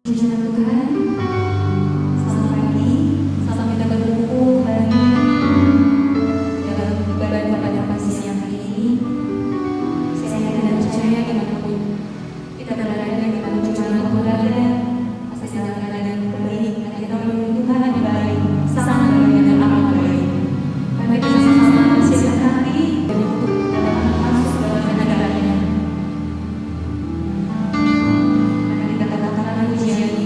Pujian Tuhan, selamat pagi, selamat kita berkumpul kembali dalam ibadah pada pagi siang hari ini. Saya tidak percaya dimanapun kita berada, dimanapun kita berada, pasti dalam keadaan baik, karena kita memiliki Tuhan yang baik, sangat baik dan amat baik. Mari kita sama-sama siapkan hati untuk dalam masuk dalam kenegaraan-Nya. Mari kita katakan pujian ini.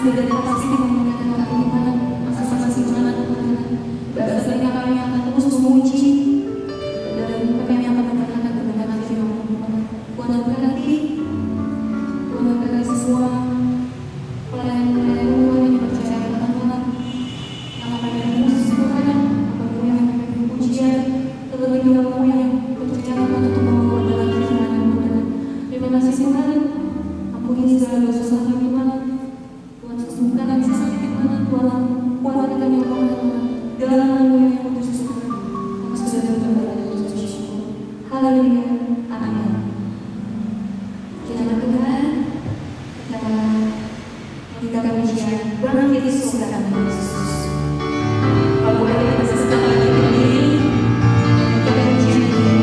sudah pasti memudahkan kami Tuhan, masing-masing mana Tuhan. Bahasanya kami akan terus memuji dan kami akan mendengarkan kebenaran firman Tuhan. Tuhan memberkati, Tuhan memberkati semua pelayan-pelayan Tuhan yang percaya kepada Tuhan. Yang akan terus Tuhan, apapun yang kami pujian, terlebih dahulu yang percaya untuk membawa dalam firman Tuhan. Terima kasih Tuhan. Ampuni segala dosa kami Tuhan. Tuhan sembuhkan kami sakit Tuhan. Tuhan kuatkan kami Tuhan. Dalam nama yang kudus Tuhan. Kami sudah berdoa dan bersyukur. Haleluya. Amin. Kita berdoa. Kita pujian. Tuhan Yesus sudah Yesus. Kalau boleh kita sesekali lagi berdiri. Kita pujian ini.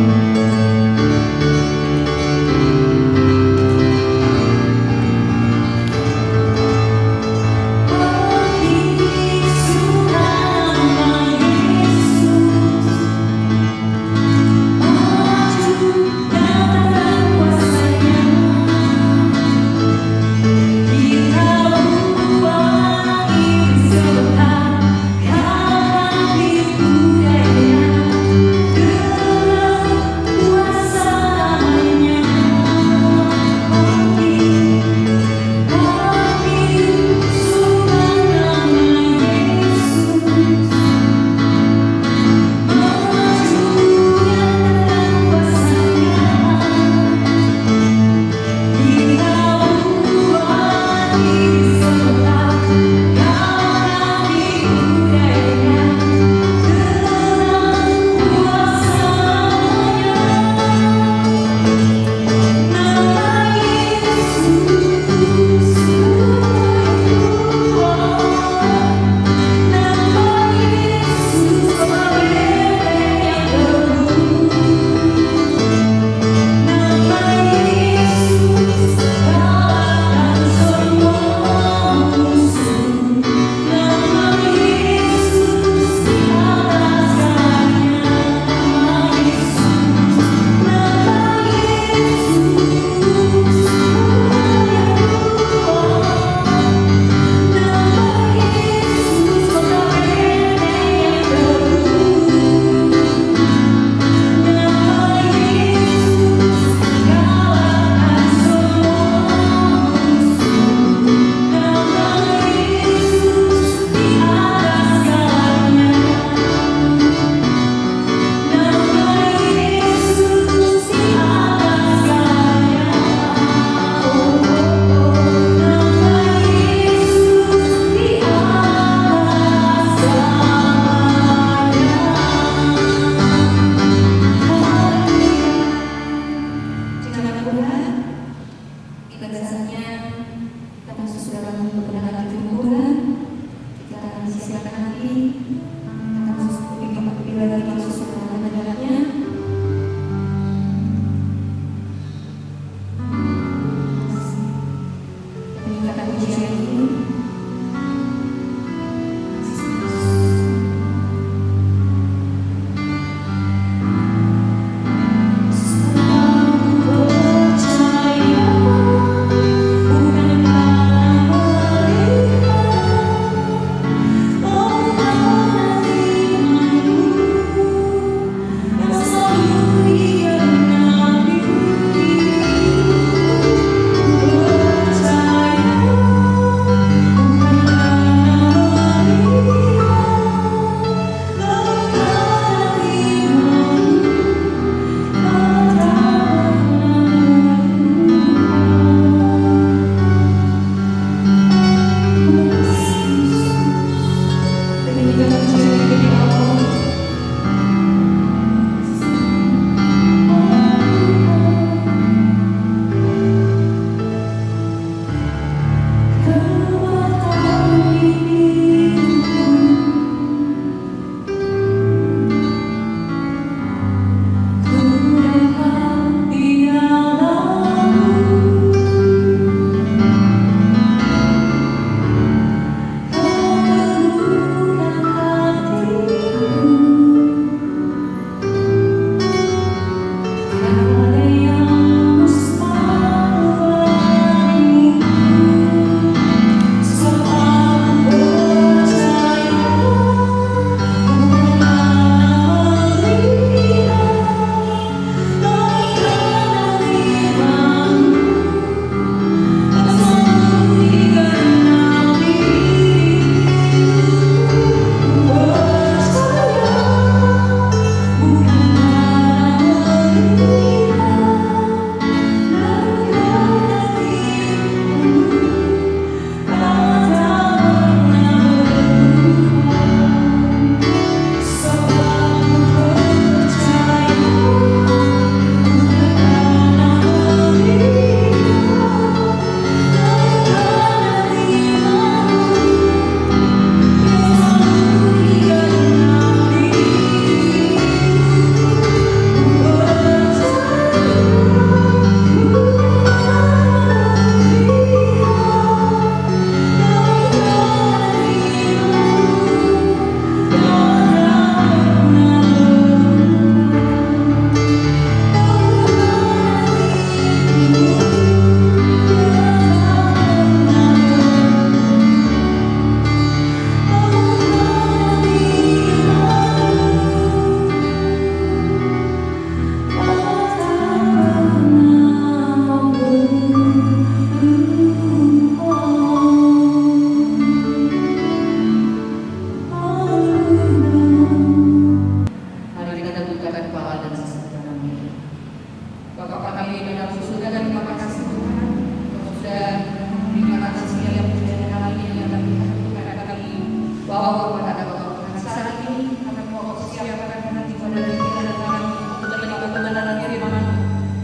bawa kepada Bapa. Saat ini kami mau persiapkan hati pada pikiran kami untuk menerima kebenaran firman.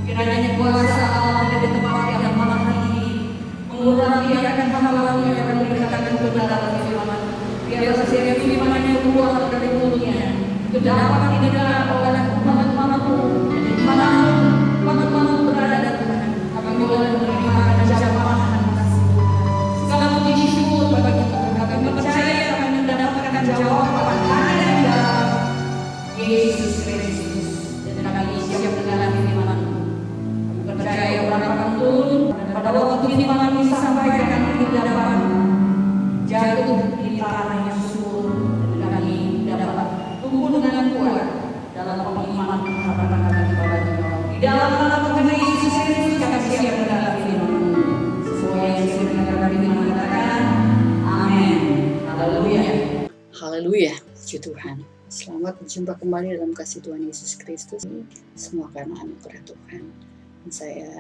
Kiranya kuasa Allah ada di tempat yang malam ini mengurangi akan hamba-Mu yang akan memberitakan kebenaran firman. Biar setiap firman yang keluar dari mulutnya itu dapat didengar oleh umat-umat-Mu dan dimanapun umat-umat-Mu berada Tuhan. Kami boleh menerima jamahan kasih Tuhan. Segala puji syukur bagi Tuhan. Kami percaya kami mendapatkan jawaban hanya di dalam Yesus Kristus. Dan kami siap mendengar firman-Mu. Kami percaya berapa turun dan pada waktu firman disampaikan kita dapat jatuh di tanah yang subur dan kami dapat tumbuh dengan kuat dalam pengimanan harapan kami kepada Tuhan. Di dalam nama Tuhan Yesus Kristus kami siap mendengar firman-Mu. Semua yang siap mendengar firman katakan amin. Haleluya. Haleluya, puji Tuhan. Selamat berjumpa kembali dalam kasih Tuhan Yesus Kristus. Semua karena anugerah Tuhan. Dan saya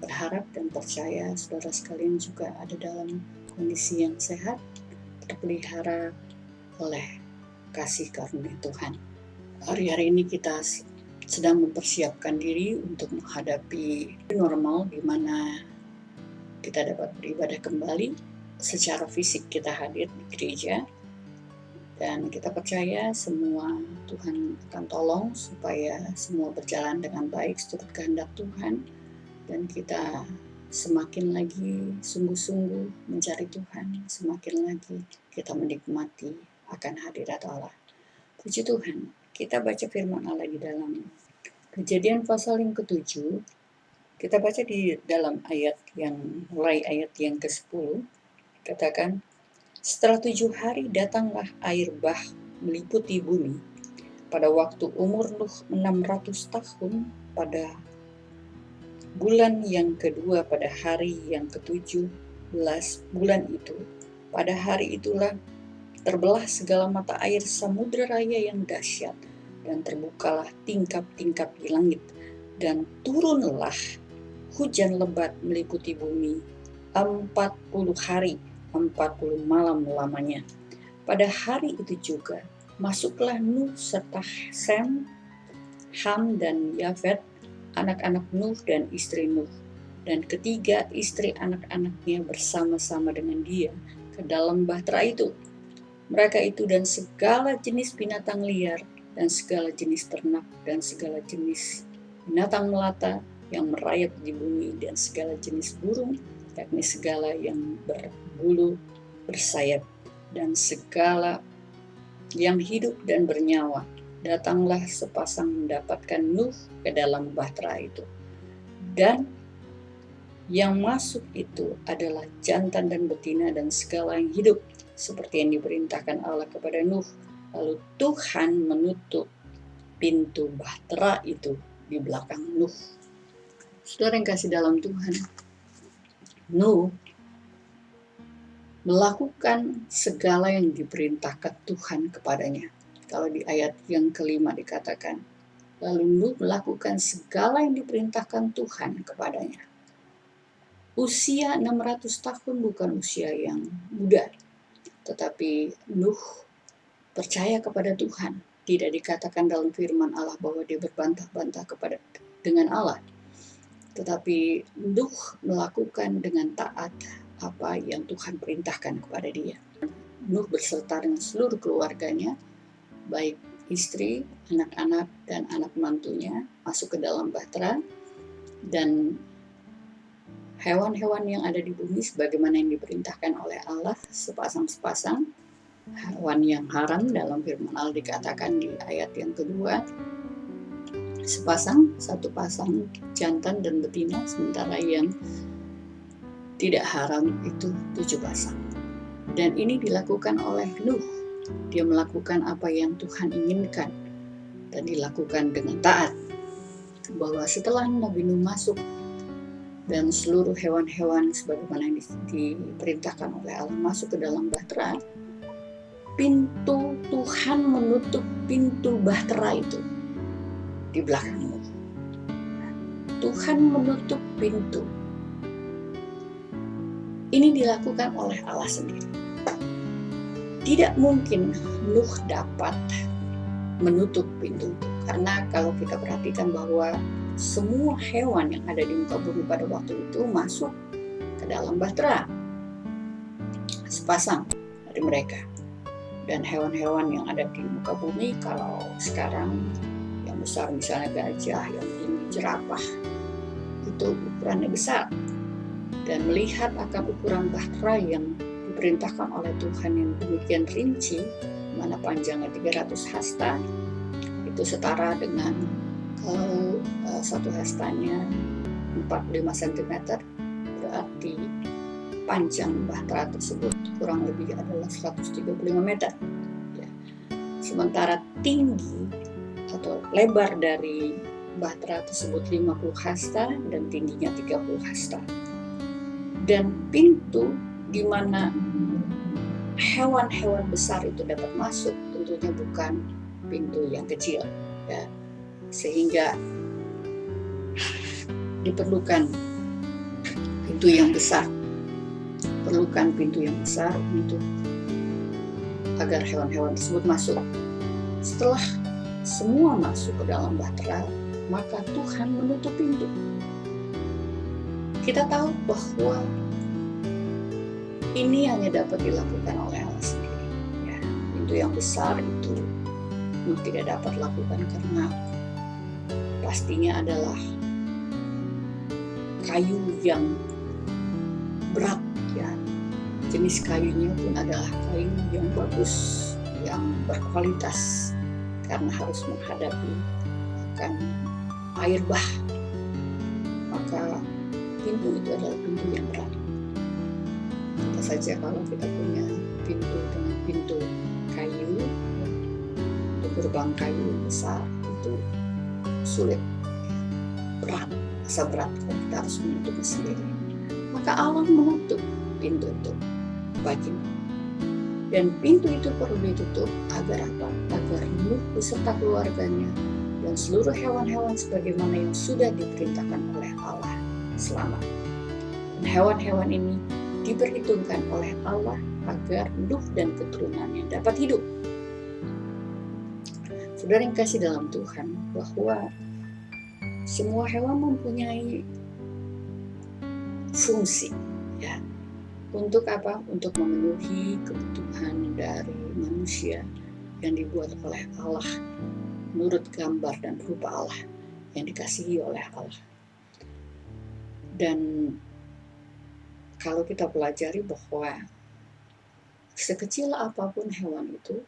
berharap dan percaya saudara sekalian juga ada dalam kondisi yang sehat, terpelihara oleh kasih karunia Tuhan. Hari-hari ini kita sedang mempersiapkan diri untuk menghadapi normal di mana kita dapat beribadah kembali. Secara fisik kita hadir di gereja dan kita percaya semua Tuhan akan tolong supaya semua berjalan dengan baik seturut kehendak Tuhan dan kita semakin lagi sungguh-sungguh mencari Tuhan, semakin lagi kita menikmati akan hadirat Allah. Puji Tuhan, kita baca firman Allah di dalam Kejadian pasal yang ke-7. Kita baca di dalam mulai ayat yang ke-10, katakan, setelah 7 hari datanglah air bah meliputi bumi. Pada waktu umur Nuh 600 tahun, pada bulan yang kedua pada hari yang ke-17 bulan itu, pada hari itulah terbelah segala mata air samudra raya yang dahsyat, dan terbukalah tingkap-tingkap di langit, dan turunlah hujan lebat meliputi bumi 40 hari 40 malam lamanya. Pada hari itu juga masuklah Nuh serta Sem, Ham dan Yafet, anak-anak Nuh dan istri Nuh, dan ketiga istri anak-anaknya bersama-sama dengan dia ke dalam bahtera itu. Mereka itu dan segala jenis binatang liar dan segala jenis ternak dan segala jenis binatang melata yang merayap di bumi dan segala jenis burung, yakni segala yang berbulu, bersayap, dan segala yang hidup dan bernyawa. Datanglah sepasang mendapatkan Nuh ke dalam bahtera itu. Dan yang masuk itu adalah jantan dan betina dan segala yang hidup, seperti yang diperintahkan Allah kepada Nuh. Lalu Tuhan menutup pintu bahtera itu di belakang Nuh. Saudara yang kasih dalam Tuhan, Nuh melakukan segala yang diperintahkan Tuhan kepadanya. Kalau di ayat yang kelima dikatakan, lalu Nuh melakukan segala yang diperintahkan Tuhan kepadanya. Usia 600 tahun bukan usia yang muda, tetapi Nuh percaya kepada Tuhan. Tidak dikatakan dalam firman Allah bahwa dia berbantah-bantah dengan Allah, tetapi Nuh melakukan dengan taat apa yang Tuhan perintahkan kepada dia. Nuh berserta dengan seluruh keluarganya, baik istri, anak-anak, dan anak mantunya, masuk ke dalam bahtera, dan hewan-hewan yang ada di bumi sebagaimana yang diperintahkan oleh Allah, sepasang-sepasang. Hewan yang haram dalam firman Allah dikatakan di ayat yang kedua, satu pasang jantan dan betina, sementara yang tidak haram itu 7 pasang. Dan ini dilakukan oleh Nuh. Dia melakukan apa yang Tuhan inginkan dan dilakukan dengan taat. Bahwa setelah Nabi Nuh masuk dan seluruh hewan-hewan sebagaimana yang diperintahkan oleh Allah masuk ke dalam bahtera, Tuhan menutup pintu bahtera itu di belakang Nuh. Tuhan menutup pintu. Ini dilakukan oleh Allah sendiri. Tidak mungkin Nuh dapat menutup pintu itu, karena kalau kita perhatikan bahwa semua hewan yang ada di muka bumi pada waktu itu masuk ke dalam bahtera, sepasang dari mereka. Dan hewan-hewan yang ada di muka bumi, kalau sekarang yang besar misalnya gajah, yang tinggi jerapah, itu ukurannya besar. Dan melihat akan ukuran bahtera yang diperintahkan oleh Tuhan yang demikian rinci, mana panjangnya 300 hasta, itu setara dengan kalau satu hastanya 45 cm, berarti panjang bahtera tersebut kurang lebih adalah 135 meter. Ya. Sementara tinggi atau lebar dari bahtera tersebut 50 hasta dan tingginya 30 hasta. Dan pintu di mana hewan-hewan besar itu dapat masuk tentunya bukan pintu yang kecil, ya. Sehingga diperlukan pintu yang besar. Perlukan pintu yang besar untuk agar hewan-hewan tersebut masuk. Setelah semua masuk ke dalam bahtera, maka Tuhan menutup pintu. Kita tahu bahwa ini hanya dapat dilakukan oleh Allah sendiri. Ya, pintu yang besar itu Nuh tidak dapat lakukan karena pastinya adalah kayu yang berat, ya. Jenis kayunya pun adalah kayu yang bagus, yang berkualitas, karena harus menghadapi akan air bah. Maka pintu itu adalah pintu yang berat. Kita saja kalau kita punya pintu dengan pintu kayu, untuk gerbang kayu yang besar, itu sulit, berat, rasa berat kalau kita harus menutupnya sendiri. Maka Allah menutup pintu itu bagimu. Dan pintu itu perlu ditutup agar apa? Agar Nuh beserta keluarganya dan seluruh hewan-hewan sebagaimana yang sudah diperintahkan oleh Allah selamat. Dan hewan-hewan ini diperhitungkan oleh Allah agar Nuh dan keturunannya dapat hidup. Saudara yang kasih dalam Tuhan, bahwa semua hewan mempunyai fungsi, ya. Untuk apa? Untuk memenuhi kebutuhan dari manusia yang dibuat oleh Allah menurut gambar dan rupa Allah yang dikasihi oleh Allah. Dan kalau kita pelajari bahwa sekecil apapun hewan itu,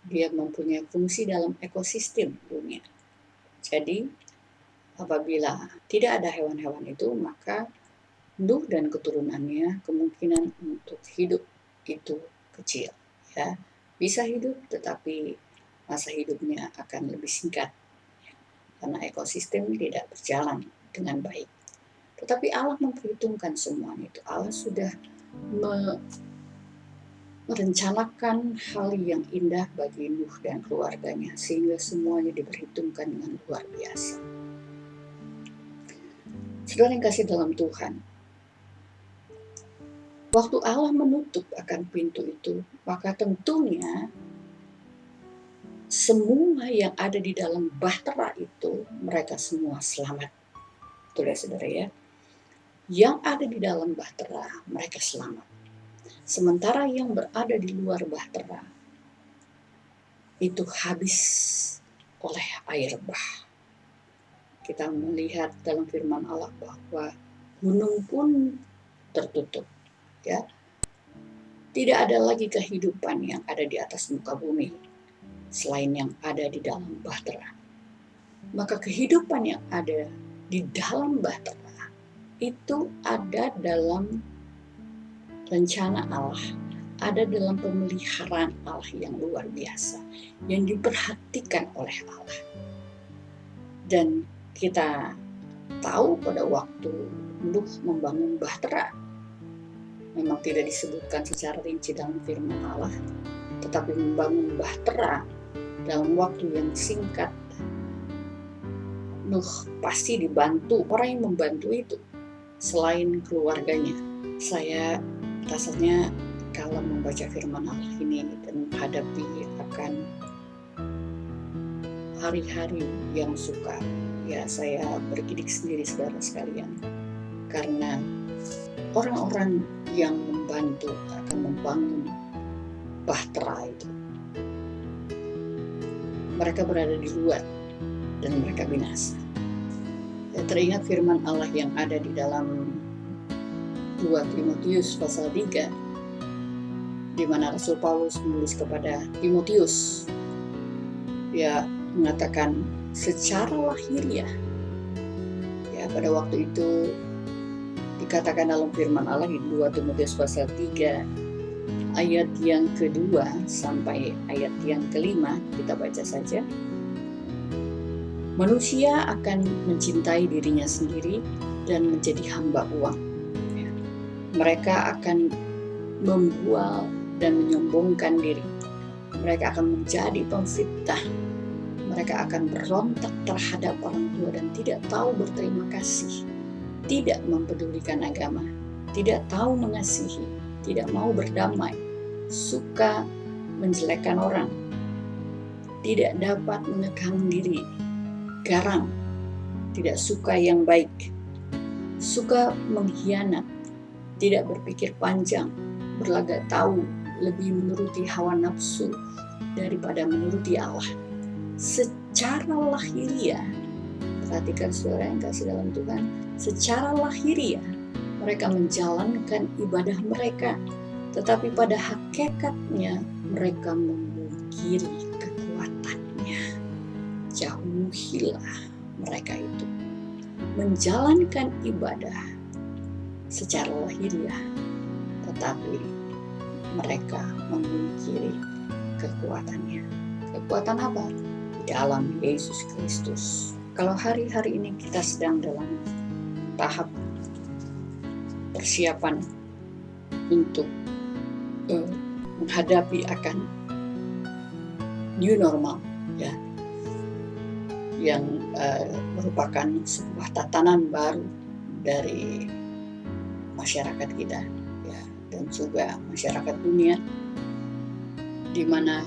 dia mempunyai fungsi dalam ekosistem dunia. Jadi apabila tidak ada hewan-hewan itu, maka Nuh dan keturunannya kemungkinan untuk hidup itu kecil, ya. Bisa hidup tetapi masa hidupnya akan lebih singkat, ya, karena ekosistem tidak berjalan dengan baik. Tetapi Allah memperhitungkan semuanya itu. Allah sudah merencanakan hal yang indah bagi Nuh dan keluarganya, sehingga semuanya diperhitungkan dengan luar biasa. Saudara yang kasih dalam Tuhan, waktu Allah menutup akan pintu itu, maka tentunya semua yang ada di dalam bahtera itu, mereka semua selamat. Betul ya saudara ya? Yang ada di dalam bahtera, mereka selamat. Sementara yang berada di luar bahtera, itu habis oleh air bah. Kita melihat dalam firman Allah bahwa gunung pun tertutup. Ya, tidak ada lagi kehidupan yang ada di atas muka bumi selain yang ada di dalam bahtera. Maka kehidupan yang ada di dalam bahtera itu ada dalam rencana Allah, ada dalam pemeliharaan Allah yang luar biasa, yang diperhatikan oleh Allah. Dan kita tahu pada waktu Nuh membangun bahtera, memang tidak disebutkan secara rinci dalam firman Allah, tetapi membangun bahtera dalam waktu yang singkat. Nuh pasti dibantu, orang yang membantu itu selain keluarganya. Saya rasanya kalau membaca firman Allah ini dan menghadapi akan hari-hari yang sukar, ya saya bergidik sendiri saudara sekalian, karena orang-orang yang membantu akan membangun bahtera itu, mereka berada di luar dan mereka binasa. Saya teringat firman Allah yang ada di dalam 2 Timotius pasal 3, di mana Rasul Paulus menulis kepada Timotius, dia mengatakan secara lahiriah, ya pada waktu itu dikatakan dalam firman Allah di 2 Timotius pasal 3 ayat yang kedua sampai ayat yang kelima, kita baca saja. Manusia akan mencintai dirinya sendiri dan menjadi hamba uang. Mereka akan membual dan menyombongkan diri. Mereka akan menjadi pemfitnah. Mereka akan berontak terhadap orang tua dan tidak tahu berterima kasih. Tidak mempedulikan agama. Tidak tahu mengasihi. Tidak mau berdamai. Suka menjelekkan orang. Tidak dapat mengekang diri. Garang. Tidak suka yang baik. Suka mengkhianat. Tidak berpikir panjang, berlagak tahu, lebih menuruti hawa nafsu daripada menuruti Allah. Secara lahiriah, perhatikan saudara yang kasih dalam Tuhan, secara lahiriah mereka menjalankan ibadah mereka, tetapi pada hakikatnya mereka memungkiri kekuatannya. Jauhilah mereka itu. Menjalankan ibadah secara lahiriah, tetapi mereka memungkiri kekuatannya. Kekuatan apa? Di dalam Yesus Kristus. Kalau hari-hari ini kita sedang dalam tahap persiapan untuk menghadapi akan new normal, ya, yang merupakan sebuah tatanan baru dari masyarakat kita, ya, dan juga masyarakat dunia, di mana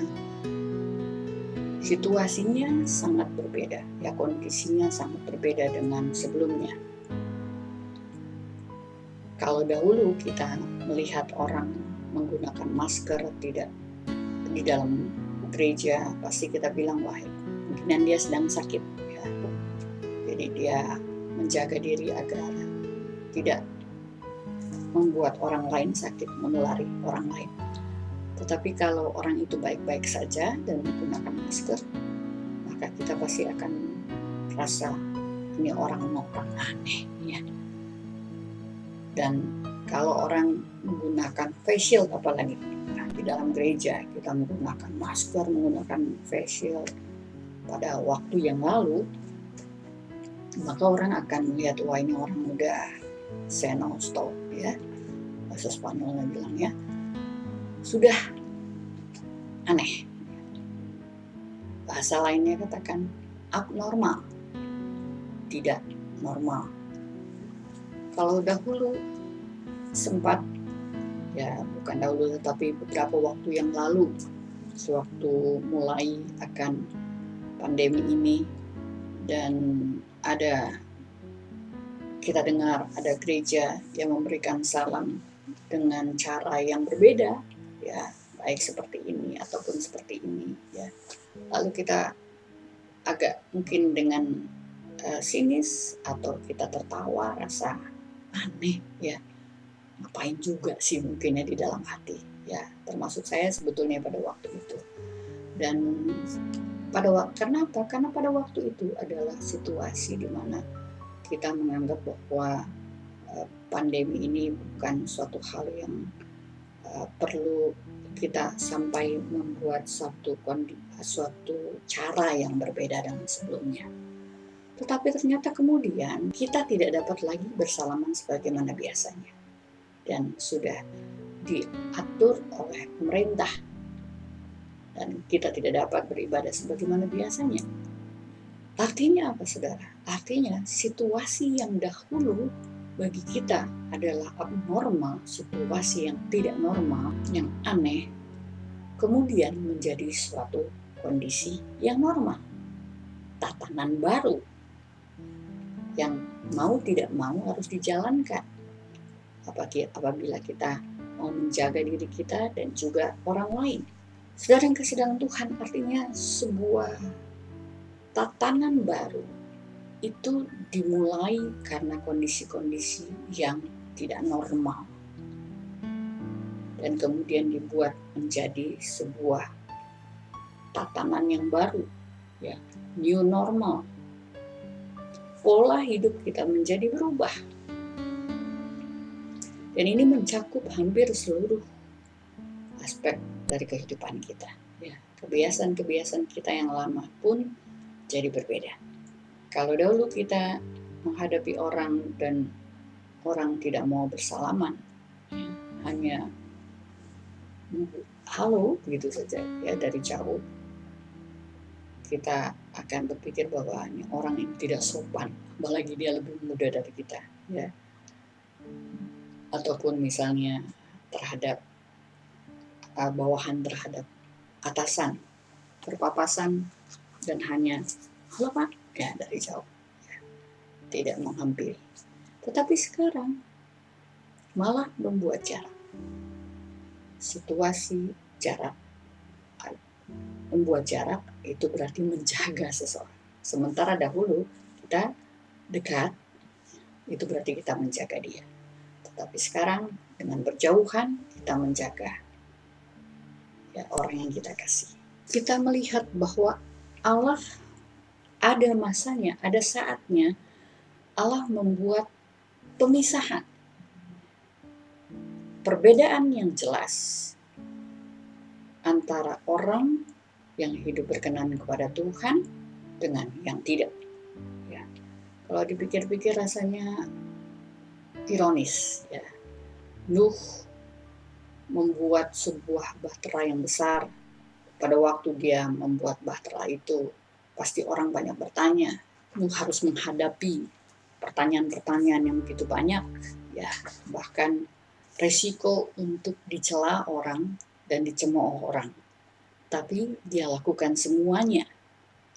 situasinya sangat berbeda, ya, kondisinya sangat berbeda dengan sebelumnya. Kalau dahulu kita melihat orang menggunakan masker tidak di dalam gereja, pasti kita bilang wah mungkin dia sedang sakit, ya. Jadi dia menjaga diri agar tidak membuat orang lain sakit, menulari orang lain. Tetapi kalau orang itu baik-baik saja dan menggunakan masker, maka kita pasti akan rasa ini orang aneh, ya. Dan kalau orang menggunakan face shield, apalagi di dalam gereja kita menggunakan masker, menggunakan face shield pada waktu yang lalu, maka orang akan melihat wah ini orang udah stop, ya, bahasa Spanyolnya bilang, ya, sudah aneh. Bahasa lainnya katakan abnormal, tidak normal. Kalau dahulu sempat, ya bukan dahulu tetapi beberapa waktu yang lalu, sewaktu mulai akan pandemi ini, dan kita dengar ada gereja yang memberikan salam dengan cara yang berbeda, ya, baik seperti ini ataupun seperti ini, ya. Lalu kita agak mungkin dengan sinis atau kita tertawa, rasa aneh, ya, ngapain juga sih mungkinnya di dalam hati, ya, termasuk saya sebetulnya pada waktu itu. Dan kenapa? Karena pada waktu itu adalah situasi di mana kita menganggap bahwa pandemi ini bukan suatu hal yang perlu kita sampai membuat suatu cara yang berbeda dengan sebelumnya. Tetapi ternyata kemudian kita tidak dapat lagi bersalaman sebagaimana biasanya, dan sudah diatur oleh pemerintah, dan kita tidak dapat beribadah sebagaimana biasanya. Artinya apa, saudara? Artinya situasi yang dahulu bagi kita adalah abnormal, situasi yang tidak normal, yang aneh, kemudian menjadi suatu kondisi yang normal, tatanan baru yang mau tidak mau harus dijalankan apabila kita mau menjaga diri kita dan juga orang lain. Saudara yang kasih dalam Tuhan, artinya sebuah tatanan baru itu dimulai karena kondisi-kondisi yang tidak normal dan kemudian dibuat menjadi sebuah tatanan yang baru, ya, new normal. Pola hidup kita menjadi berubah. Dan ini mencakup hampir seluruh aspek dari kehidupan kita. Ya, kebiasaan-kebiasaan kita yang lama pun jadi berbeda. Kalau dahulu kita menghadapi orang dan orang tidak mau bersalaman, hanya halo begitu saja, ya, dari jauh, kita akan berpikir bahwa ini orang yang tidak sopan, apalagi dia lebih muda dari kita, ya. Ataupun misalnya terhadap bawahan terhadap atasan, berpapasan dan hanya halo Pak, ya, dari jauh, ya, tidak menghampiri. Tetapi sekarang malah membuat jarak, situasi jarak. Membuat jarak itu berarti menjaga seseorang. Sementara dahulu kita dekat, itu berarti kita menjaga dia. Tetapi sekarang dengan berjauhan kita menjaga, ya, orang yang kita kasih. Kita melihat bahwa Allah ada masanya, ada saatnya Allah membuat pemisahan, perbedaan yang jelas antara orang yang hidup berkenan kepada Tuhan dengan yang tidak. Ya. Kalau dipikir-pikir rasanya ironis, ya. Nuh membuat sebuah bahtera yang besar. Pada waktu dia membuat bahtera itu, pasti orang banyak bertanya. Nuh harus menghadapi pertanyaan-pertanyaan yang begitu banyak, ya, bahkan resiko untuk dicela orang dan dicemooh orang. Tapi dia lakukan semuanya.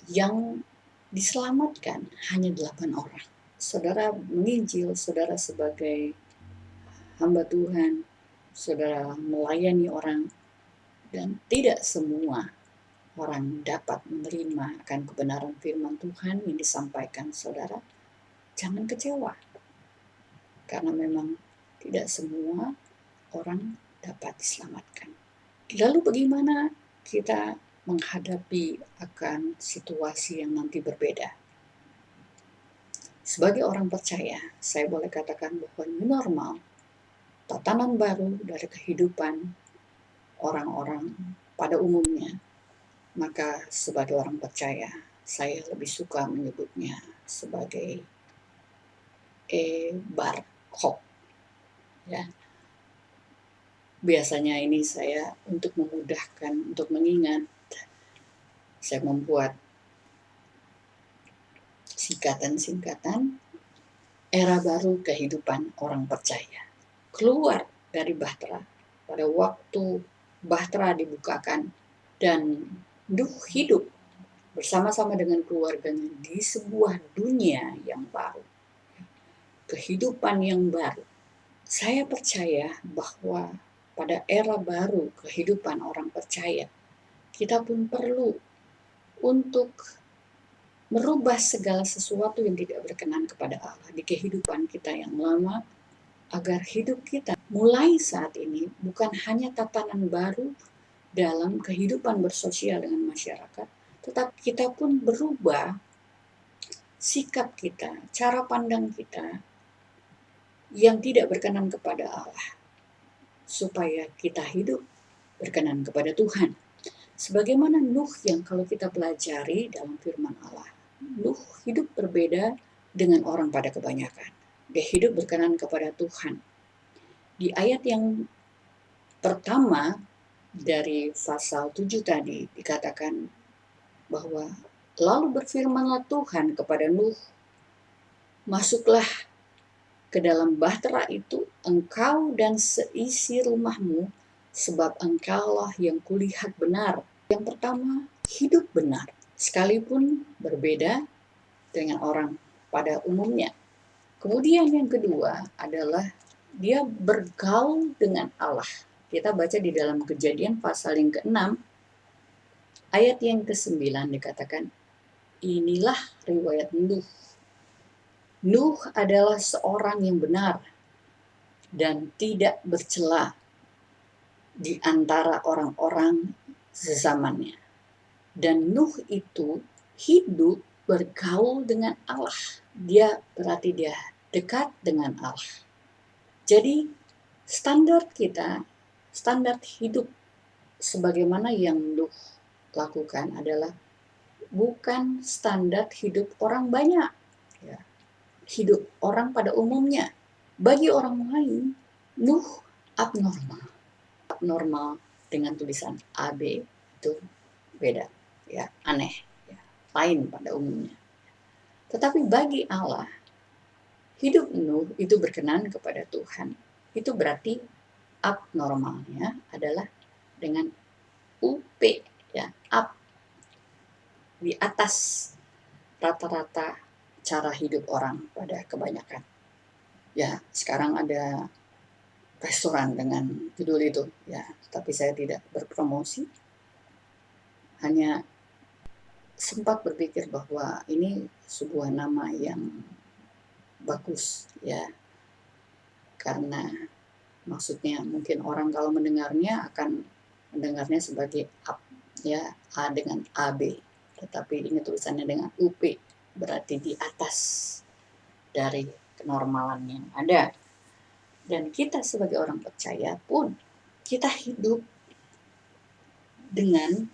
Yang diselamatkan hanya 8 orang. Saudara menginjil, saudara sebagai hamba Tuhan, saudara melayani orang, dan tidak semua orang dapat menerima akan kebenaran firman Tuhan yang disampaikan saudara. Jangan kecewa, karena memang tidak semua orang dapat diselamatkan. Lalu bagaimana kita menghadapi akan situasi yang nanti berbeda? Sebagai orang percaya, saya boleh katakan bahwa new normal, tatanan baru dari kehidupan orang-orang pada umumnya, maka sebagai orang percaya, saya lebih suka menyebutnya sebagai bar hope, ya. Biasanya ini saya untuk memudahkan, untuk mengingat, saya membuat singkatan-singkatan era baru kehidupan orang percaya. Keluar dari bahtera pada waktu bahtera dibukakan dan Nuh hidup bersama-sama dengan keluarganya di sebuah dunia yang baru, kehidupan yang baru. Saya percaya bahwa pada era baru kehidupan orang percaya, kita pun perlu untuk merubah segala sesuatu yang tidak berkenan kepada Allah di kehidupan kita yang lama, agar hidup kita mulai saat ini bukan hanya tatanan baru dalam kehidupan bersosial dengan masyarakat, tetapi kita pun berubah sikap kita, cara pandang kita yang tidak berkenan kepada Allah, supaya kita hidup berkenan kepada Tuhan. Sebagaimana Nuh yang kalau kita pelajari dalam firman Allah, Nuh hidup berbeda dengan orang pada kebanyakan. Dia hidup berkenan kepada Tuhan. Di ayat yang pertama dari pasal 7 tadi dikatakan bahwa lalu berfirmanlah Tuhan kepada Nuh, masuklah ke dalam bahtera itu engkau dan seisi rumahmu, sebab engkaulah yang kulihat benar. Yang pertama, hidup benar, sekalipun berbeda dengan orang pada umumnya. Kemudian yang kedua adalah dia bergaul dengan Allah. Kita baca di dalam Kejadian pasal yang ke-6, ayat yang ke-9 dikatakan, inilah riwayat Nuh. Nuh adalah seorang yang benar dan tidak bercela di antara orang-orang sezamannya. Dan Nuh itu hidup bergaul dengan Allah. Dia berarti dia dekat dengan Allah. Jadi standar kita, standar hidup sebagaimana yang Nuh lakukan adalah bukan standar hidup orang banyak. Ya. Hidup orang pada umumnya. Bagi orang lain, Nuh abnormal. Abnormal dengan tulisan AB itu beda, ya, aneh, ya, lain pada umumnya. Tetapi bagi Allah, hidup Nuh itu berkenan kepada Tuhan. Itu berarti abnormalnya adalah dengan UP, ya, up, di atas rata-rata cara hidup orang pada kebanyakan. Ya, sekarang ada restoran dengan judul itu, ya, tapi saya tidak berpromosi. Hanya sempat berpikir bahwa ini sebuah nama yang bagus, ya, karena maksudnya mungkin orang kalau mendengarnya akan mendengarnya sebagai up, ya, A dengan AB, tetapi ini tulisannya dengan UP, berarti di atas dari kenormalan yang ada. Dan kita sebagai orang percaya pun kita hidup dengan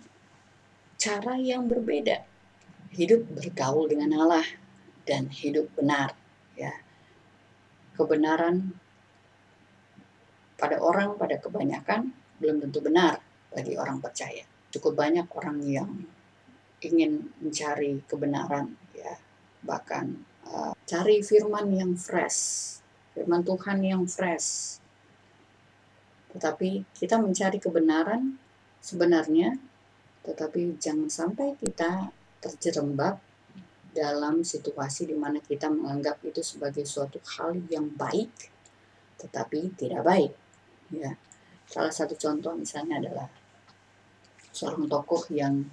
cara yang berbeda. Hidup bergaul dengan Allah dan hidup benar, ya. Kebenaran pada orang pada kebanyakan belum tentu benar bagi orang percaya. Cukup banyak orang yang ingin mencari kebenaran, ya, bahkan cari firman yang fresh, firman Tuhan yang fresh. Tetapi kita mencari kebenaran sebenarnya, tetapi jangan sampai kita terjerembab dalam situasi di mana kita menganggap itu sebagai suatu hal yang baik, tetapi tidak baik. Ya, salah satu contoh misalnya adalah seorang tokoh yang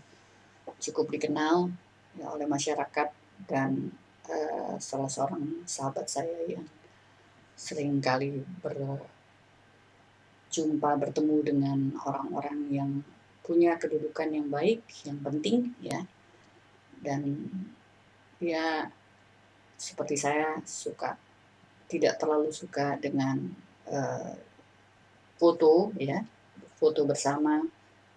cukup dikenal, ya, oleh masyarakat dan salah seorang sahabat saya yang sering kali bertemu dengan orang-orang yang punya kedudukan yang baik, yang penting, ya. Dan ya seperti saya tidak terlalu suka dengan foto, ya, foto bersama,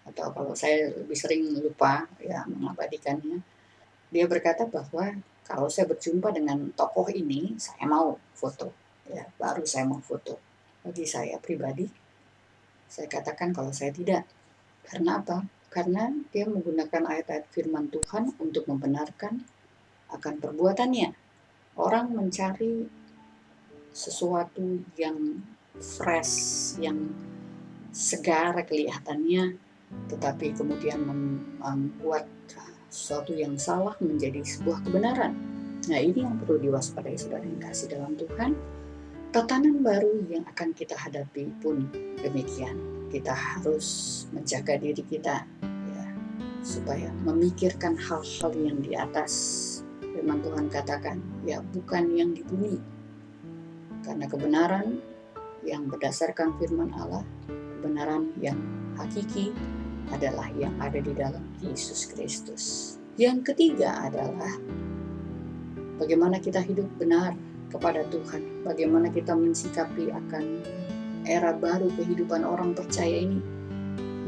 atau kalau saya lebih sering lupa, ya, mengabadikannya. Dia berkata bahwa kalau saya berjumpa dengan tokoh ini, saya mau foto, ya, baru saya mau foto. Bagi saya pribadi, saya katakan kalau saya tidak. Karena apa? Karena dia menggunakan ayat-ayat firman Tuhan untuk membenarkan akan perbuatannya. Orang mencari sesuatu yang fresh, yang segar kelihatannya, tetapi kemudian membuat sesuatu yang salah menjadi sebuah kebenaran. Nah, ini yang perlu diwaspadai saudara yang kasih dalam Tuhan. Tatanan baru yang akan kita hadapi pun demikian. Kita harus menjaga diri kita, ya, supaya memikirkan hal-hal yang di atas. Firman Tuhan katakan, ya, bukan yang di bumi. Karena kebenaran yang berdasarkan firman Allah, kebenaran yang hakiki adalah yang ada di dalam Yesus Kristus. Yang ketiga adalah bagaimana kita hidup benar kepada Tuhan, bagaimana kita mensikapi akan era baru kehidupan orang percaya ini,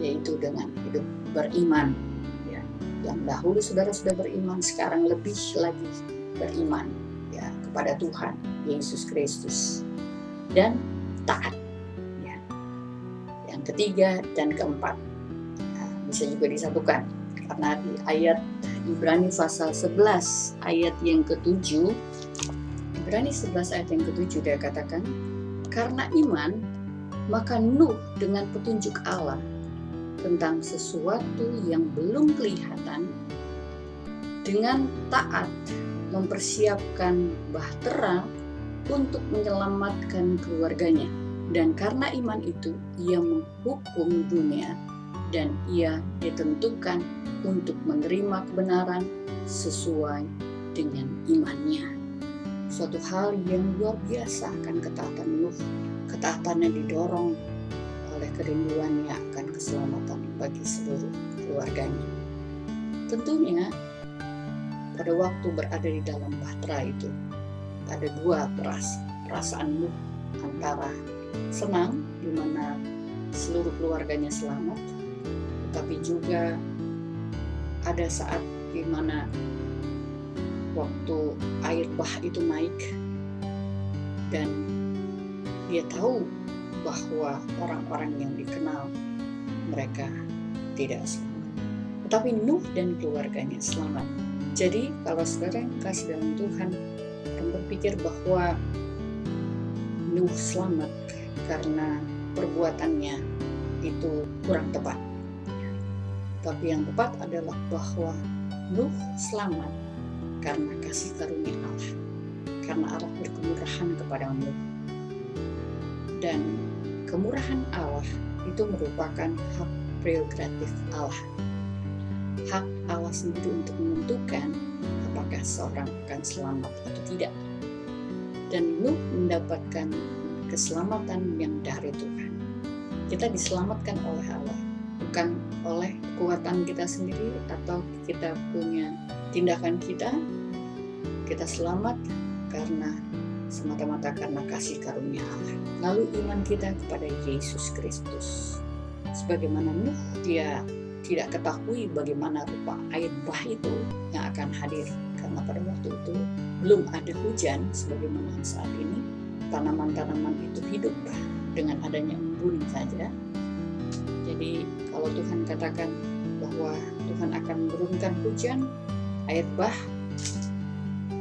yaitu dengan hidup beriman, ya. Yang dahulu saudara sudah beriman, sekarang lebih lagi beriman, ya, kepada Tuhan Yesus Kristus dan taat, ya. Yang ketiga dan keempat, bisa juga disatukan karena di ayat Ibrani pasal 11 ayat yang ke-7 Ibrani 11 ayat yang ke-7 dia katakan, karena iman, maka Nuh dengan petunjuk Allah tentang sesuatu yang belum kelihatan, dengan taat mempersiapkan bahtera untuk menyelamatkan keluarganya. Dan karena iman itu, ia menghukum dunia dan ia ditentukan untuk menerima kebenaran sesuai dengan imannya. Suatu hal yang luar biasa akan ketaatan Nuh. Ketaatannya didorong oleh kerinduannya akan keselamatan bagi seluruh keluarganya. Tentunya pada waktu berada di dalam bahtera itu ada dua perasaan Nuh, antara senang di mana seluruh keluarganya selamat, tetapi juga ada saat di mana waktu air bah itu naik dan dia tahu bahwa orang-orang yang dikenal mereka tidak selamat. Tetapi Nuh dan keluarganya selamat. Jadi kalau saudara yang kasih dalam Tuhan akan berpikir bahwa Nuh selamat karena perbuatannya itu kurang tepat. Tapi yang tepat adalah bahwa Nuh selamat karena kasih karunia Allah. Karena Allah berkemurahan kepada Nuh. Dan kemurahan Allah itu merupakan hak prerogatif Allah. Hak Allah sendiri untuk menentukan apakah seorang akan selamat atau tidak. Dan Nuh mendapatkan keselamatan yang dari Tuhan. Kita diselamatkan oleh Allah, bukan oleh kekuatan kita sendiri atau kita punya tindakan kita. Kita selamat karena semata-mata karena kasih karunia Allah. Lalu iman kita kepada Yesus Kristus. Sebagaimana Nuh, dia tidak ketahui bagaimana rupa air bah itu yang akan hadir. Karena pada waktu itu belum ada hujan sebagaimana saat ini. Tanaman-tanaman itu hidup dengan adanya embun saja. Jadi kalau Tuhan katakan bahwa Tuhan akan menurunkan hujan, air bah,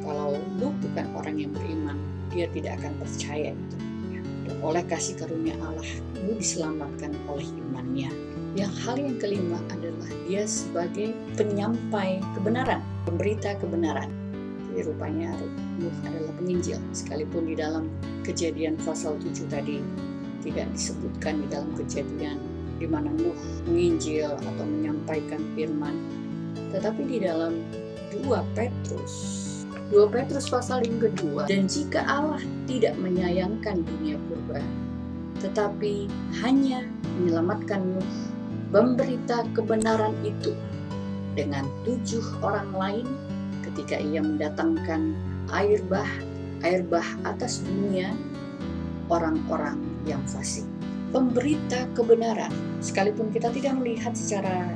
kalau Nuh bukan orang yang beriman, dia tidak akan percaya itu. Dan oleh kasih karunia Allah, Nuh diselamatkan oleh imannya. Yang hal yang kelima adalah dia sebagai penyampai kebenaran, pemberita kebenaran. Jadi rupanya Nuh adalah penginjil, sekalipun di dalam Kejadian pasal 7 tadi tidak disebutkan di dalam Kejadian di mana Nuh menginjil atau menyampaikan firman, tetapi di dalam 2 Petrus pasal yang kedua, dan jika Allah tidak menyayangkan dunia purba, tetapi hanya menyelamatkan Nuh, memberita kebenaran itu dengan 7 orang lain ketika ia mendatangkan air bah atas dunia orang-orang yang fasik. Pemberita kebenaran, sekalipun kita tidak melihat secara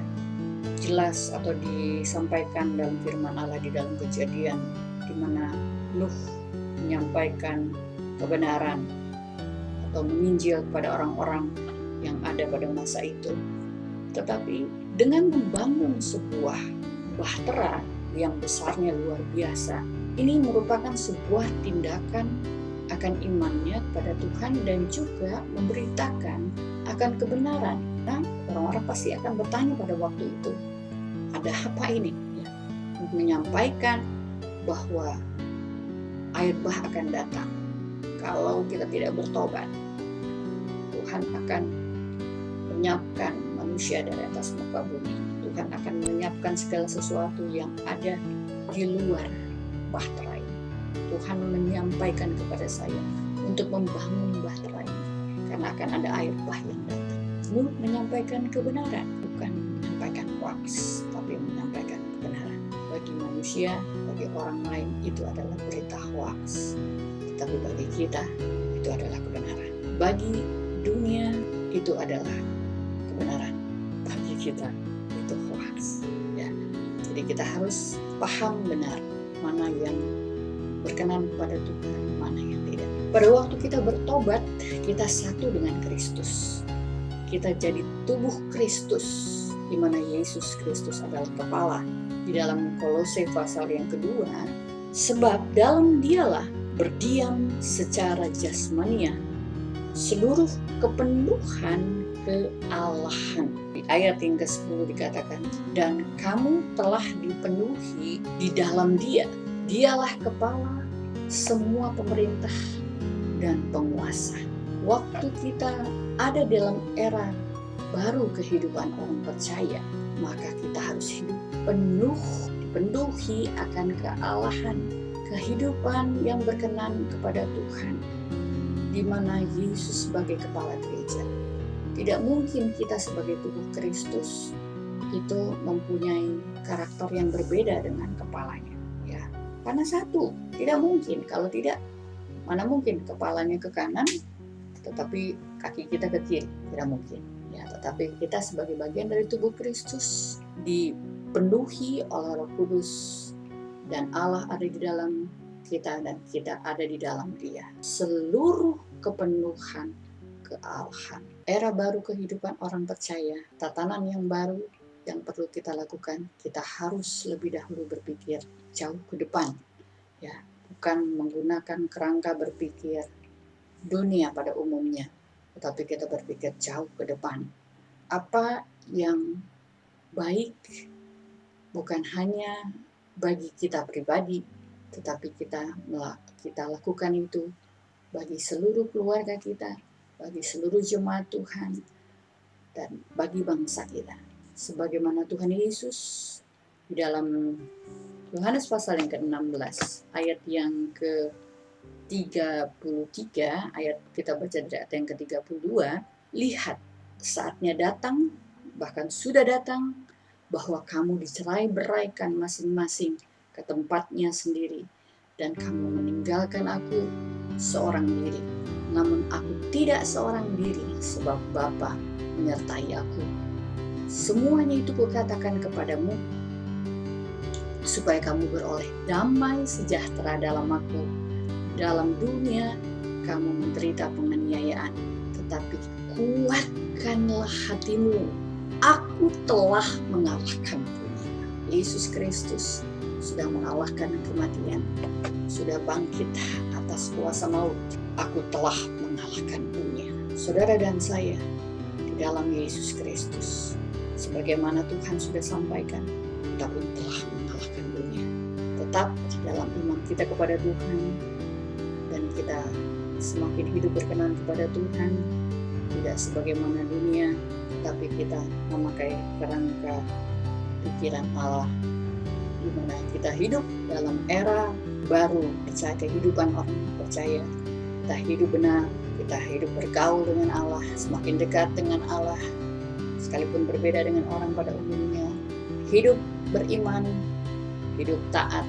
jelas atau disampaikan dalam firman Allah di dalam Kejadian di mana Nuh menyampaikan kebenaran atau menginjil kepada orang-orang yang ada pada masa itu. Tetapi dengan membangun sebuah bahtera yang besarnya luar biasa, ini merupakan sebuah tindakan akan imannya kepada Tuhan dan juga memberitakan akan kebenaran. Nah, orang-orang pasti akan bertanya pada waktu itu, ada apa ini? Ya, menyampaikan bahwa air bah akan datang. Kalau kita tidak bertobat, Tuhan akan menyiapkan manusia dari atas muka bumi. Tuhan akan menyiapkan segala sesuatu yang ada di luar bahtera ini. Tuhan menyampaikan kepada saya untuk membangun bahtera ini, karena akan ada air bah yang datang. Nuh menyampaikan kebenaran, bukan menyampaikan hoax, tapi menyampaikan kebenaran. Bagi manusia, bagi orang lain itu adalah berita hoax, tetapi bagi kita itu adalah kebenaran. Bagi dunia itu adalah kebenaran, bagi kita itu hoax. Ya, jadi kita harus paham benar mana yang berkenan kepada Tuhan, mana yang tidak. Pada waktu kita bertobat, kita satu dengan Kristus. Kita jadi tubuh Kristus, di mana Yesus Kristus adalah kepala. Di dalam Kolose pasal yang kedua, sebab dalam Dialah berdiam secara jasmania, seluruh kepenuhan kealahan. Di ayat yang ke-10 dikatakan, dan kamu telah dipenuhi di dalam Dia. Dialah kepala semua pemerintah dan penguasa. Waktu kita ada dalam era baru kehidupan orang percaya, maka kita harus hidup penuh, dipenuhi akan kealahan, kehidupan yang berkenan kepada Tuhan, di mana Yesus sebagai kepala gereja. Tidak mungkin kita sebagai tubuh Kristus itu mempunyai karakter yang berbeda dengan kepalanya, ya. Karena satu, tidak mungkin. Kalau tidak, mana mungkin kepalanya ke kanan, tetapi kaki kita ke kiri? Tidak mungkin. Ya, tetapi kita sebagai bagian dari tubuh Kristus dipenuhi oleh Roh Kudus, dan Allah ada di dalam kita dan kita ada di dalam Dia. Seluruh kepenuhan kealahan. Era baru kehidupan orang percaya, tatanan yang baru yang perlu kita lakukan, kita harus lebih dahulu berpikir jauh ke depan, ya, bukan menggunakan kerangka berpikir dunia pada umumnya, tetapi kita berpikir jauh ke depan. Apa yang baik bukan hanya bagi kita pribadi, tetapi kita lakukan itu bagi seluruh keluarga kita, bagi seluruh jemaat Tuhan, dan bagi bangsa kita. Sebagaimana Tuhan Yesus di dalam Yohanes pasal yang ke-16, ayat yang ke-33, ayat kita baca dari ayat yang ke-32, lihat saatnya datang, bahkan sudah datang, bahwa kamu dicerai-beraikan masing-masing ke tempatnya sendiri, dan kamu meninggalkan aku seorang diri. Namun aku tidak seorang diri, sebab Bapa menyertai aku. Semuanya itu kukatakan kepadamu, supaya kamu beroleh damai sejahtera dalam aku. Dalam dunia kamu menderita penganiayaan, tetapi kuatkanlah hatimu. Aku telah mengalahkan dunia. Yesus Kristus sudah mengalahkan kematian, sudah bangkit atas kuasa maut. Aku telah mengalahkan dunia. Saudara dan saya di dalam Yesus Kristus, sebagaimana Tuhan sudah sampaikan, kita pun telah mengalahkan dunia. Tetap dalam iman kita kepada Tuhan, dan kita semakin hidup berkenan kepada Tuhan, tidak sebagaimana dunia, tapi kita memakai kerangka pikiran Allah, di mana kita hidup dalam era baru, percaya kehidupan orang percaya. Kita hidup benar, kita hidup bergaul dengan Allah, semakin dekat dengan Allah, sekalipun berbeda dengan orang pada umumnya. Hidup beriman, hidup taat,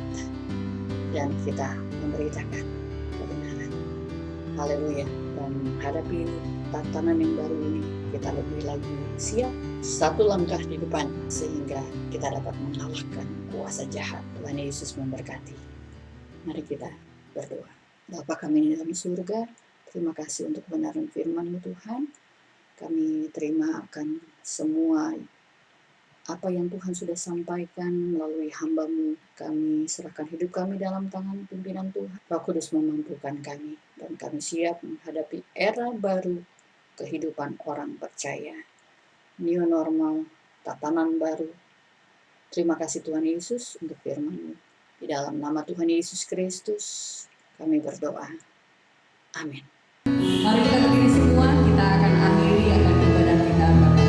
dan kita memberitakan kebenaran. Haleluya. Dan menghadapi tatanan yang baru ini, kita lebih lagi siap satu langkah di depan, sehingga kita dapat mengalahkan kuasa jahat. Tuhan Yesus memberkati. Mari kita berdoa. Bapa kami di dalam surga, terima kasih untuk kebenaran firman-Mu Tuhan. Kami terima akan semua apa yang Tuhan sudah sampaikan melalui hamba-Mu. Kami serahkan hidup kami dalam tangan pimpinan Tuhan. Roh Kudus memampukan kami, dan kami siap menghadapi era baru kehidupan orang percaya. New normal, tatanan baru. Terima kasih Tuhan Yesus untuk firman-Mu. Di dalam nama Tuhan Yesus Kristus kami berdoa. Amin. Mari kita berdiri semua, kita akan akhiri akan ibadah kita pada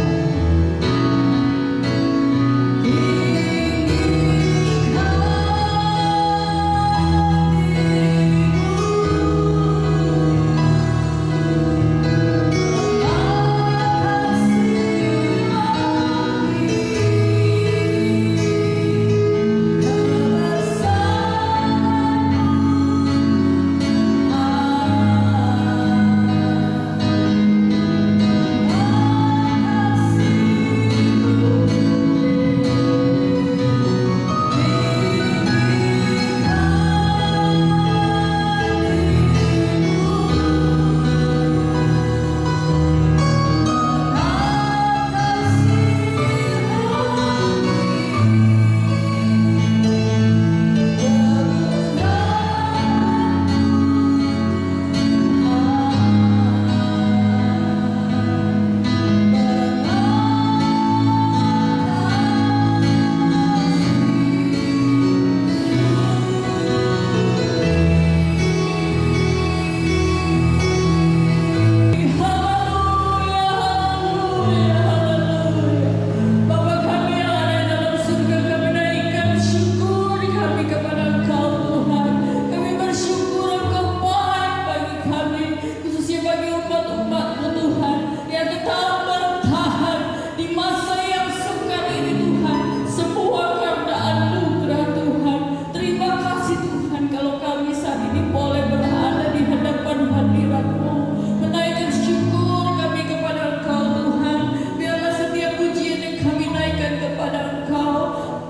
bertahan di masa yang sukar ini Tuhan. Semua karena anugerah Tuhan. Terima kasih Tuhan kalau kami saat ini boleh berada di hadapan hadirat-Mu, menaikkan syukur kami kepada Engkau Tuhan. Biarlah setiap pujian yang kami naikkan kepada Engkau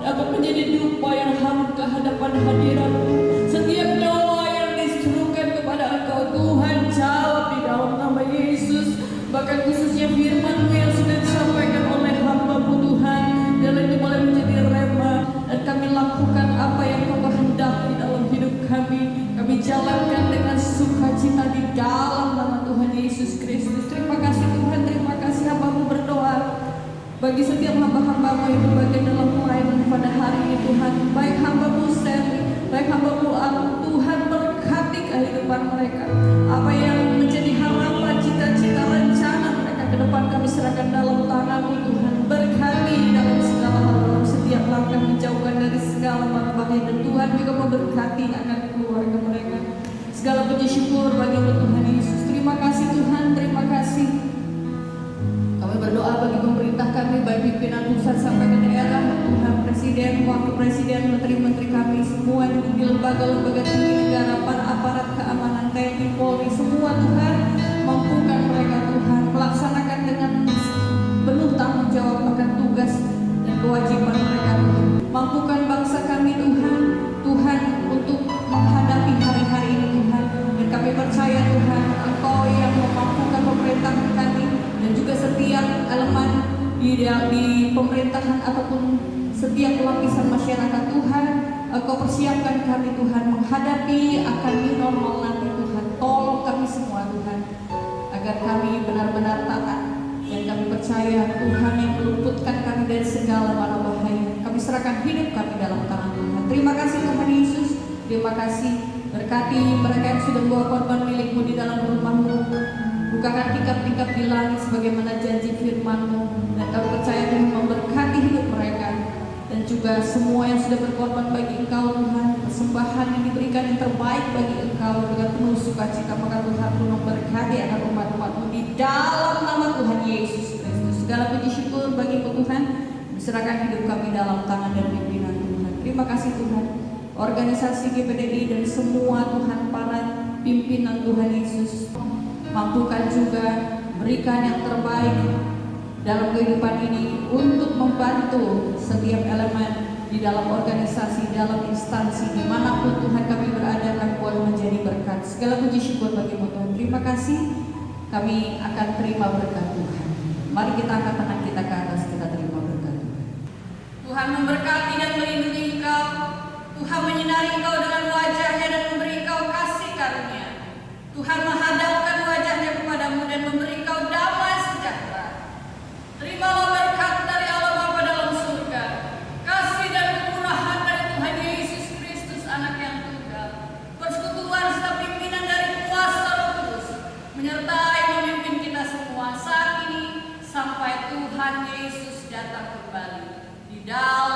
dapat menjadi dupa yang harum ke hadapan hadirat-Mu. Setiap doa yang diserukan kepada Engkau Tuhan, jawab di dalam nama Yesus. Bahkan khususnya firman-Mu yang sudah disampaikan oleh hamba-Mu Tuhan, biarlah itu boleh menjadi rema dan kami lakukan apa yang Kau kehendaki dalam hidup kami. Kami jalankan dengan sukacita di dalam nama Tuhan Yesus Kristus. Terima kasih Tuhan, terima kasih hamba-Mu berdoa bagi setiap hamba-hamba-Mu yang berbagian dalam pelayanan pada hari ini Tuhan. Baik hamba-Mu Stanley, baik hamba-Mu Tuhan, berkati kehidupan mereka. Apa yang menjadi harapan, cita-cita, rencana mereka ke depan kami serahkan dalam tangan-Mu Tuhan. Berkati dalam segala hal, dalam setiap langkah, menjauhkan dari segala mara bahaya, dan Tuhan juga memberkati akan keluarga mereka. Segala puji syukur bagi-Mu Tuhan Yesus. Terima kasih Tuhan, terima kasih. Kami berdoa bagi pemerintah kami, baik pimpinan pusat sampai ke daerah, Tuhan, Presiden, Wakil Presiden, Menteri-Menteri kami, semua di lembaga-lembaga tinggi negara, para aparat keamanan, TNI, Polri, semua Tuhan, mampukan mereka Tuhan, melaksanakan dengan penuh tanggung jawab akan tugas dan kewajiban mereka Tuhan. Mampukan bangsa kami Tuhan, Tuhan, untuk menghadapi hari-hari ini Tuhan. Dan kami percaya Tuhan, Engkau yang memampukan pemerintahan kami dan juga setiap elemen di pemerintahan ataupun setiap lapisan masyarakat Tuhan. Engkau persiapkan kami Tuhan menghadapi akan new normal nanti Tuhan. Tolong kami semua Tuhan, agar kami benar-benar taat. Dan kami percaya Tuhan yang meluputkan kami dari segala mara bahaya. Kami serahkan hidup kami dalam tangan Tuhan. Terima kasih Tuhan Yesus. Terima kasih. Berkati mereka yang sudah membawa korban milik-Mu di dalam rumah-Mu. Bukakan tingkap-tingkap di langit sebagaimana janji firman-Mu. Dan kami percaya Tuhan memberkati hidup mereka. Dan juga semua yang sudah berkorban bagi Engkau Tuhan. Persembahan yang diberikan yang terbaik bagi Engkau dengan penuh sukacita. Maka Tuhan pun memberkati akan umat-umat-Mu di dalam nama Tuhan Yesus Kristus. Segala puji syukur bagi-Mu Tuhan. Diserahkan hidup kami dalam tangan dan pimpinan Tuhan. Terima kasih Tuhan. Organisasi GPDI dan semua Tuhan para pimpinan Tuhan Yesus, mampukan juga berikan yang terbaik dalam kehidupan ini untuk membantu setiap elemen di dalam organisasi, dalam instansi dimanapun Tuhan kami berada, kami boleh menjadi berkat. Segala puji syukur bagi-Mu Tuhan. Terima kasih. Kami akan terima berkat Tuhan. Mari kita angkat tangan kita ke atas, kita terima berkat Tuhan. Tuhan memberkati dan melindungi Engkau. Tuhan menyinari Engkau dengan wajah-Nya dan memberi Engkau kasih karunia. Tuhan menghadapkan wajah-Nya kepadamu dan memberi Engkau damai sejahtera. Terimalah berkat dari Allah Bapa dalam surga, kasih dan kemurahan dari Tuhan Yesus Kristus Anak yang tunggal, persekutuan serta pimpinan dari kuasa Roh Kudus menyertai memimpin kita semua saat ini sampai Tuhan Yesus datang kembali. Di dalam